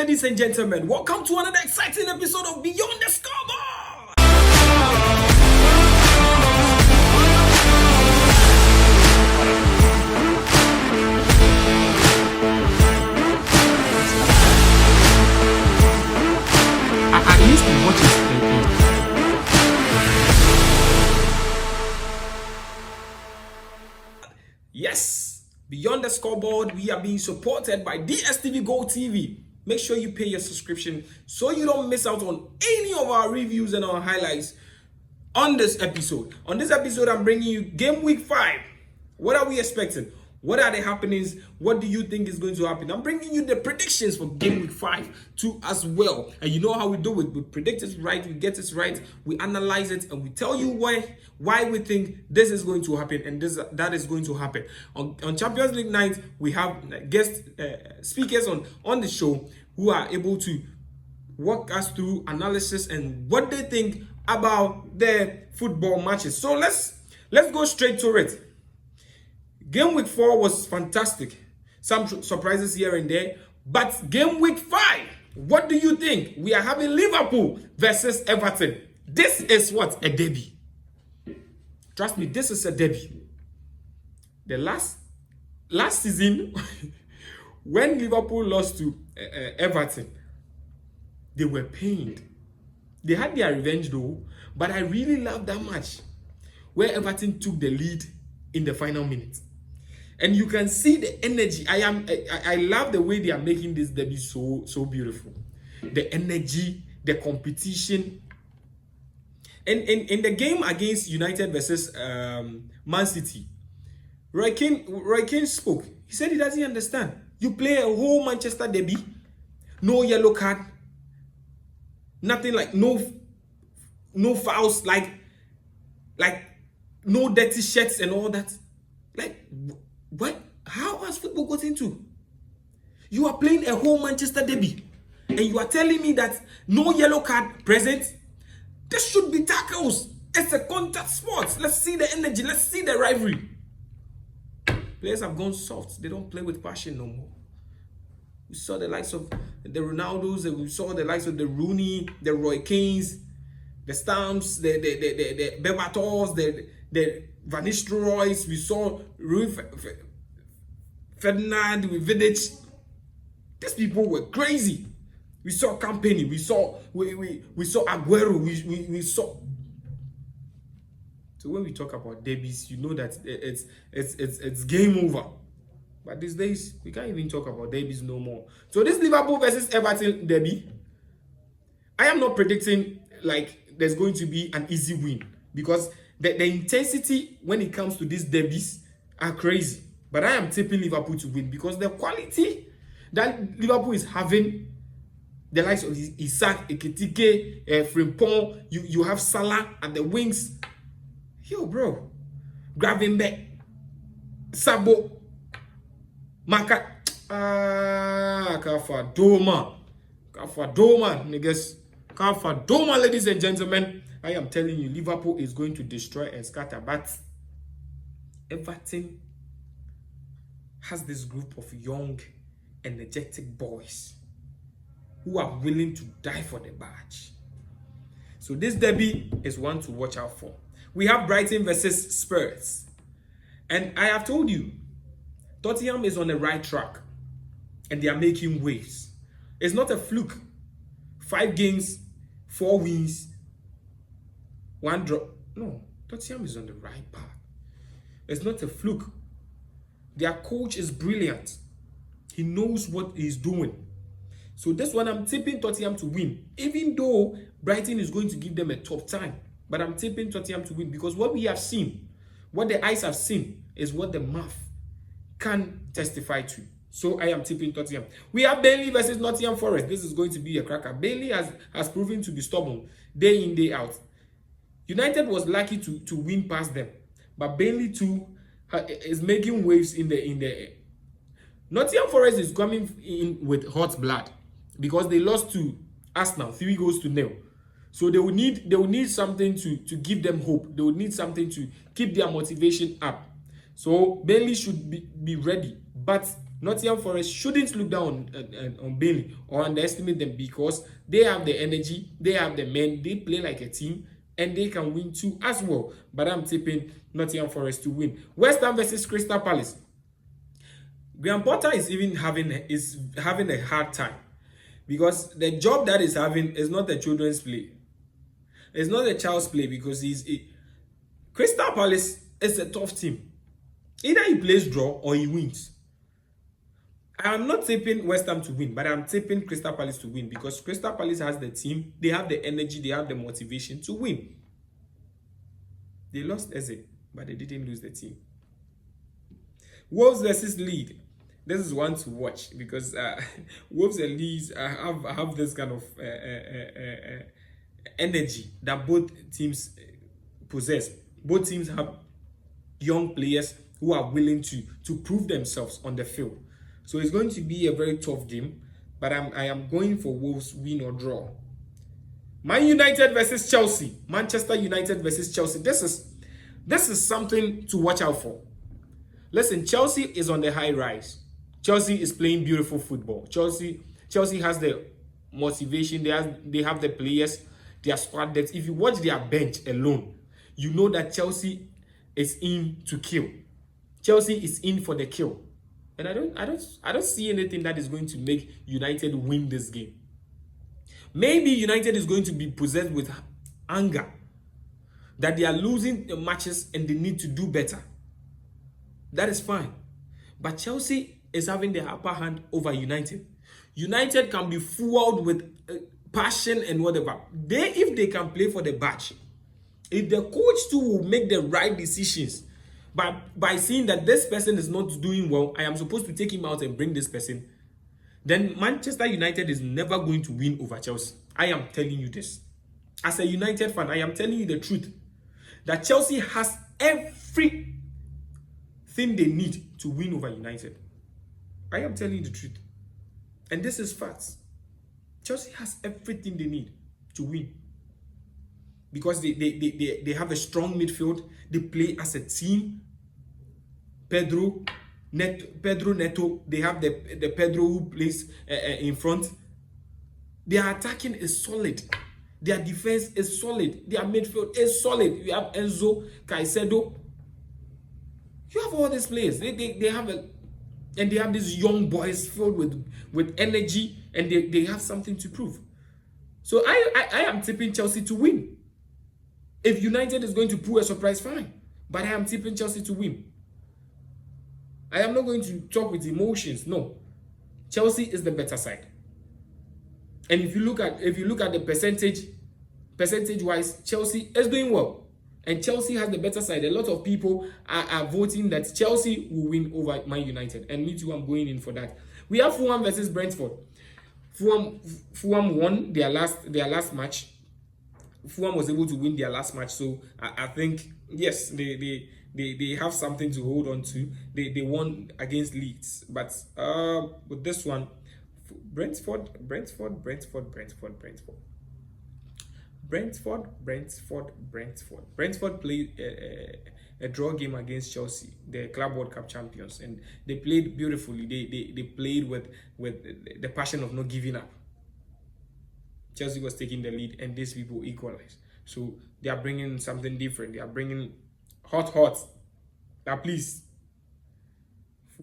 ladies and gentlemen. Welcome to another exciting episode of Beyond the Scoreboard. I used to watch his Yes, Beyond the Scoreboard, we are being supported by DSTV Gold TV. Make sure you pay your subscription so you don't miss out on any of our reviews and our highlights on this episode. On this episode, I'm bringing you Game Week 5. What are we expecting? What are the happenings? What do you think is going to happen? I'm bringing you the predictions for Game Week 5 too as well. And you know how we do it. We predict it right, we get it right, we analyze it, and we tell you why we think this is going to happen and that is going to happen. On Champions League night, we have guest speakers on the show who are able to walk us through analysis and what they think about the football matches. So let's go straight to it. Game Week 4 was fantastic. Some surprises here and there. But Game Week 5, what do you think? We are having Liverpool versus Everton. This is what? A derby. Trust me, this is a derby. The last season, when Liverpool lost to Everton, they were pained. They had their revenge though, but I really love that match where Everton took the lead in the final minute. And you can see the energy. I love the way they are making this derby so beautiful. The energy, the competition. And in the game against United versus Man City, Roy Keane spoke. He said he doesn't understand. You play a whole Manchester derby, no yellow card, nothing like no fouls, like no dirty shirts and all that. Like, what? How has football got into? You are playing a whole Manchester derby and you are telling me that no yellow card present? There should be tackles. It's a contact sport. Let's see the energy. Let's see the rivalry. Players have gone soft. They don't play with passion no more. We saw the likes of the Ronaldos, and we saw the likes of the Rooney, the Roy Keanes, the Stamps, the Berbators, the Van Nistelrooys. We saw Ferdinand with Vidic. These people were crazy. We saw Company. We saw Aguero. We saw. So when we talk about derbies, you know that it's game over. But these days we can't even talk about derbies no more. So this Liverpool versus Everton derby, I am not predicting like there's going to be an easy win because the intensity when it comes to these derbies are crazy. But I am tipping Liverpool to win because the quality that Liverpool is having, the likes of Isaac, Ekitike, Frimpong, you have Salah at the wings. Yo, bro. Gravenberch, Sabo, Maka, Kafadoma, niggas. Kafadoma, ladies and gentlemen. I am telling you, Liverpool is going to destroy and scatter. But Everton has this group of young, energetic boys who are willing to die for the badge. So this derby is one to watch out for. We have Brighton versus Spurs. And I have told you, Tottenham is on the right track. And they are making waves. It's not a fluke. 5 games, 4 wins, 1 draw. No, Tottenham is on the right path. It's not a fluke. Their coach is brilliant. He knows what he's doing. So this one, I'm tipping Tottenham to win. Even though Brighton is going to give them a tough time. But I'm tipping Tottenham to win because what we have seen, what the eyes have seen, is what the mouth can testify to. So I am tipping Tottenham. We have Burnley versus Nottingham Forest. This is going to be a cracker. Burnley has proven to be stubborn day in, day out. United was lucky to win past them. But Burnley too is making waves in the Nottingham Forest is coming in with hot blood because they lost to Arsenal 3-0. So they will need something to give them hope. They will need something to keep their motivation up. So Burnley should be ready. But Nottingham Forest shouldn't look down on Burnley or underestimate them, because they have the energy, they have the men, they play like a team, and they can win too as well. But I'm tipping Nottingham Forest to win. West Ham versus Crystal Palace. Graham Potter is having a hard time, because the job that he's having is not a children's play. It's not a child's play, because Crystal Palace is a tough team. Either he plays draw or he wins. I am not tipping West Ham to win, but I'm tipping Crystal Palace to win, because Crystal Palace has the team, they have the energy, they have the motivation to win. They lost Eze, but they didn't lose the team. Wolves versus Leeds. This is one to watch, because Wolves and Leeds have this kind of energy that both teams possess. Both teams have young players who are willing to prove themselves on the field. So it's going to be a very tough game, but I am going for Wolves win or draw. Man United versus Chelsea. Manchester United versus Chelsea. This is something to watch out for. Listen, Chelsea is on the high rise. Chelsea is playing beautiful football. Chelsea has the motivation. They have the players. Their squad depth. If you watch their bench alone, you know that Chelsea is in to kill. Chelsea is in for the kill. And I don't see anything that is going to make United win this game. Maybe United is going to be possessed with anger that they are losing the matches and they need to do better. That is fine. But Chelsea is having the upper hand over United. United can be fueled with passion and whatever. If they can play for the badge, if the coach too will make the right decisions, by seeing that this person is not doing well, I am supposed to take him out and bring this person, then Manchester United is never going to win over Chelsea. I am telling you this. As a United fan, I am telling you the truth. That Chelsea has everything they need to win over United. I am telling you the truth. And this is facts. Chelsea has everything they need to win. Because they have a strong midfield. They play as a team. Pedro Neto. They have the Pedro who plays in front. Their attacking is solid. Their defense is solid. Their midfield is solid. You have Enzo, Caicedo. You have all these players. They have these young boys filled with energy, and they have something to prove. So I am tipping Chelsea to win. If United is going to pull a surprise, fine. But I am tipping Chelsea to win. I am not going to talk with emotions. No. Chelsea is the better side. And if you look at the percentage-wise, Chelsea is doing well. And Chelsea has the better side. A lot of people are voting that Chelsea will win over Man United. And me too, I'm going in for that. We have Fulham versus Brentford. Fulham won their last match. Fulham was able to win their last match. So I think, yes, they have something to hold on to. They won against Leeds. But with this one, Brentford played a draw game against Chelsea, the Club World Cup champions, and they played beautifully. They played with the passion of not giving up. Chelsea was taking the lead, and these people equalized. So they are bringing something different. They are bringing hot. Now, please,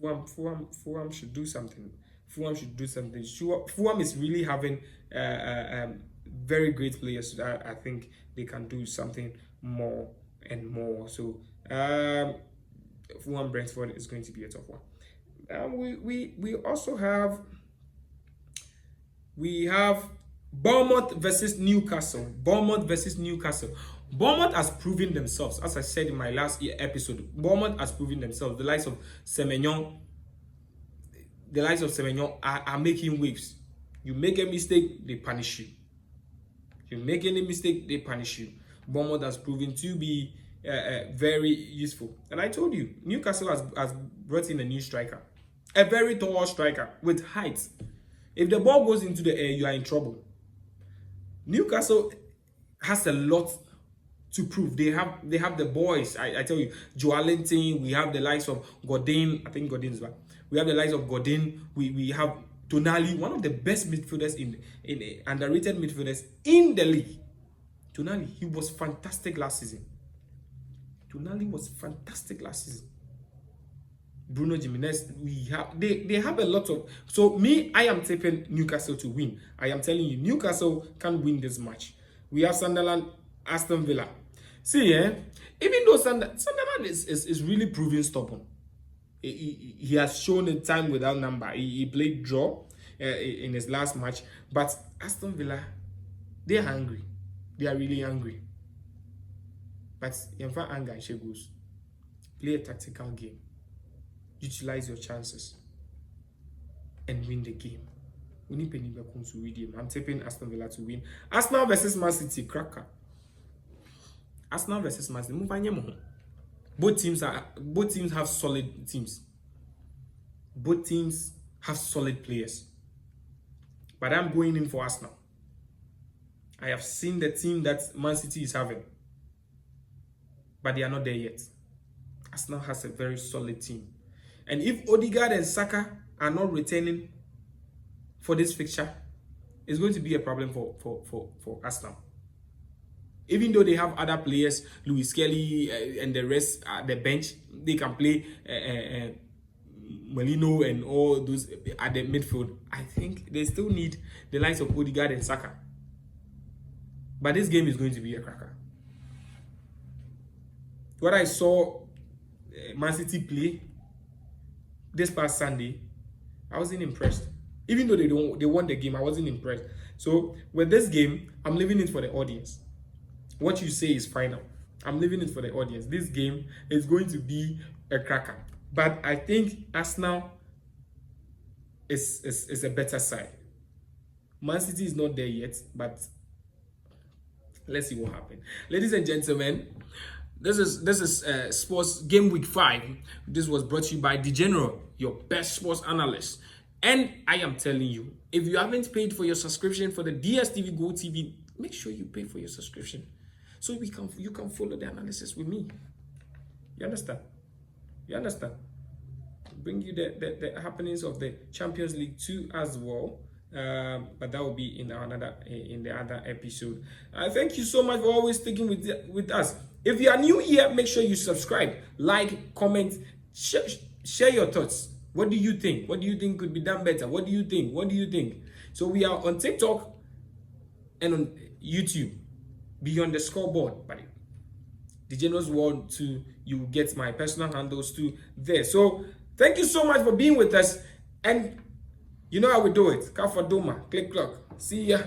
Fulham should do something. Fulham is really having very great players. I think they can do something more and more. So Fulham Brentford is going to be a tough one. We also have Bournemouth versus Newcastle. Bournemouth has proven themselves. As I said in my last episode, Bournemouth has proven themselves. The likes of Semenyo are making waves. You make a mistake, they punish you. You make any mistake, they punish you. Bournemouth has proven to be very useful. And I told you, Newcastle has brought in a new striker. A very tall striker with height. If the ball goes into the air, you are in trouble. Newcastle has a lot to prove. They have the boys. I tell you, Joelinton. We have the likes of Godin. I think Godin's back. We have the likes of Godin. We have Tonali, one of the best midfielders in underrated midfielders in the league. Tonali, he was fantastic last season. Tonali was fantastic last season. Bruno Gimenez, they have a lot of. So me, I am tipping Newcastle to win. I am telling you, Newcastle can win this match. We have Sunderland, Aston Villa. See, even though Sunderland is really proving stubborn. He has shown a time without number. He played draw in his last match. But Aston Villa, they're hungry. They are really hungry. But Yemfa anger and goes. Play a tactical game. Utilize your chances. And win the game. I'm tipping Aston Villa to win. Arsenal versus Man City, cracker. Arsenal versus Man City. Both teams have solid teams. Both teams have solid players. But I'm going in for Arsenal. I have seen the team that Man City is having. But they are not there yet. Arsenal has a very solid team. And if Odegaard and Saka are not returning for this fixture, it's going to be a problem for Arsenal. Even though they have other players, Louis Kelly and the rest at the bench, they can play Molino and all those at the midfield. I think they still need the likes of Odegaard and Saka. But this game is going to be a cracker. What I saw Man City play this past Sunday, I wasn't impressed. Even though they won the game, I wasn't impressed. So with this game, I'm leaving it for the audience. What you say is final. I'm leaving it for the audience. This game is going to be a cracker. But I think Arsenal is a better side. Man City is not there yet, but let's see what happens. Ladies and gentlemen, this is Sports Game Week 5. This was brought to you by The General, your best sports analyst. And I am telling you, if you haven't paid for your subscription for the DSTV Go TV, make sure you pay for your subscription so you can follow the analysis with me. You understand? You understand? Bring you the happenings of the Champions League 2 as well. But that will be in the other episode. Thank you so much for always sticking with us. If you are new here, make sure you subscribe, like, comment, share your thoughts. What do you think? What do you think could be done better? What do you think? What do you think? So we are on TikTok and on YouTube, Beyond the Scoreboard, buddy. The General's World too. You get my personal handles too there. So thank you so much for being with us. And you know how we do it. Kafadoma, click clock. See ya.